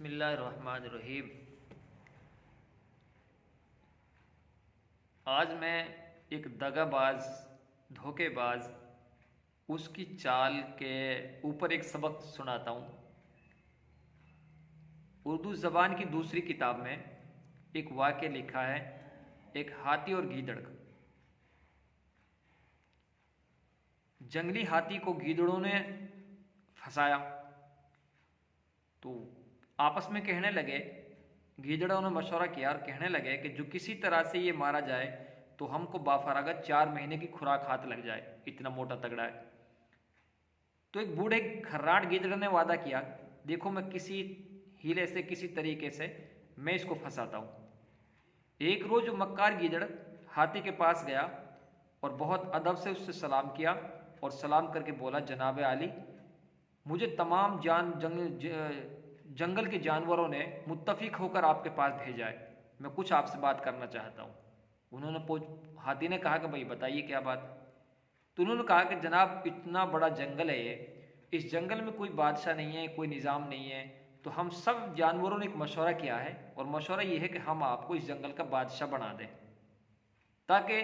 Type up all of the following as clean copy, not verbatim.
बिस्मिल्लाहिर्रहमानिर्रहीम। आज मैं एक दगाबाज, धोखेबाज, उसकी चाल के ऊपर एक सबक सुनाता हूँ। उर्दू ज़बान की दूसरी किताब में एक वाक़या लिखा है, एक हाथी और गीदड़ का। जंगली हाथी को गीदड़ों ने फंसाया तो आपस में कहने लगे, गीदड़ों ने मशवरा किया और कहने लगे कि जो किसी तरह से ये मारा जाए तो हमको बाफरागत 4 महीने की खुराक हाथ लग जाए, इतना मोटा तगड़ा है। तो एक बूढ़े खर्राट गीदड़ ने वादा किया, देखो मैं किसी हीले से, किसी तरीके से मैं इसको फंसाता हूँ। एक रोज मक्कार गीदड़ हाथी के पास गया और बहुत अदब से उससे सलाम किया और सलाम करके बोला, जनाब आली, मुझे तमाम जंगल के जानवरों ने मुत्तफिक होकर आपके पास भेजा है, मैं कुछ आपसे बात करना चाहता हूँ। हाथी ने कहा कि भाई बताइए क्या बात। तो उन्होंने कहा कि जनाब इतना बड़ा जंगल है ये, इस जंगल में कोई बादशाह नहीं है, कोई निज़ाम नहीं है, तो हम सब जानवरों ने एक मशवरा किया है और मशवरा ये है कि हम आपको इस जंगल का बादशाह बना दें, ताकि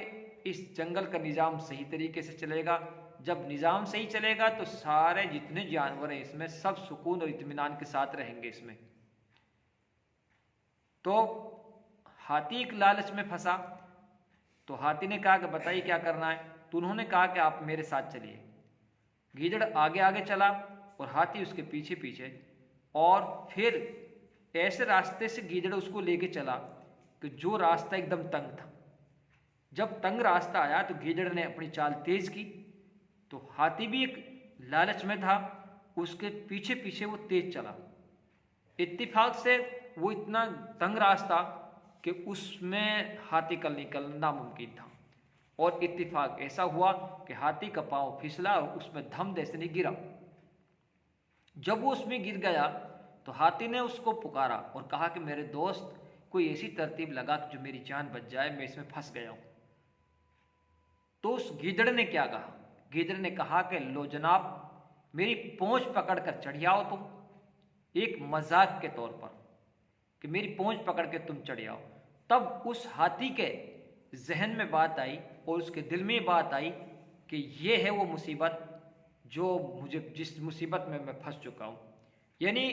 इस जंगल का निज़ाम सही तरीके से चलेगा। जब निज़ाम सही चलेगा तो सारे जितने जानवर हैं इसमें सब सुकून और इत्मीनान के साथ रहेंगे इसमें। तो हाथी एक लालच में फंसा, तो हाथी ने कहा कि बताइए क्या करना है। तो उन्होंने कहा कि आप मेरे साथ चलिए। गीदड़ आगे आगे चला और हाथी उसके पीछे पीछे, और फिर ऐसे रास्ते से गीदड़ उसको लेके चला कि जो रास्ता एकदम तंग था। जब तंग रास्ता आया तो गीदड़ ने अपनी चाल तेज की, तो हाथी भी एक लालच में था, उसके पीछे पीछे वो तेज चला। इत्तेफाक से वो इतना तंग रास्ता कि उसमें हाथी का निकलना नामुमकिन था, और इत्तेफाक ऐसा हुआ कि हाथी का पांव फिसला और उसमें धम देसे नहीं गिरा। जब वो उसमें गिर गया तो हाथी ने उसको पुकारा और कहा कि मेरे दोस्त, कोई ऐसी तरतीब लगा कि जो मेरी जान बच जाए, मैं इसमें फंस गया हूं। तो उस गीदड़ ने क्या कहा? गीदड़ ने कहा कि लो जनाब, मेरी पूंछ पकड़ कर चढ़ आओ तुम, एक मजाक के तौर पर कि मेरी पूंछ पकड़ के तुम चढ़ आओ। तब उस हाथी के जहन में बात आई और उसके दिल में बात आई कि ये है वो मुसीबत जो मुझे, जिस मुसीबत में मैं फंस चुका हूं। यानी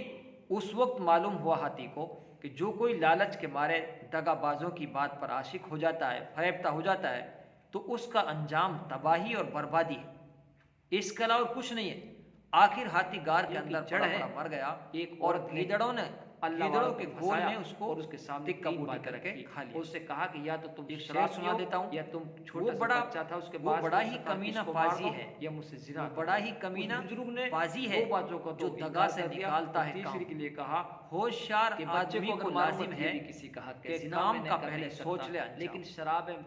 उस वक्त मालूम हुआ हाथी को कि जो कोई लालच के मारे दगाबाजों की बात पर आशिक हो जाता है, फरेबता हो जाता है, तो उसका अंजाम तबाही और बर्बादी है, इसके अलावा कुछ नहीं है। आखिर हाथी गार के अंदर चढ़ है, मर गया। एक और गीदड़ों ने गीदड़ों के गोल में उसको और उसके सामने तीन बातें करके खा लिया। उससे कहा कि या तो तुम एक शराब सुना देता हूं, या तुम छोटा बड़ा बच्चा था, उसके बाद बड़ा ही कमीना पाजी है, या मुझसे जिना, बड़ा ही कमीना बुजुर्ग ने पाजी है, बातों को जो दगा से निकालता है। तीसरी के लिए कहा, होशियार आदमी को लाजिम है किसी का हक के काम का पहले सोच ले, लेकिन शराब में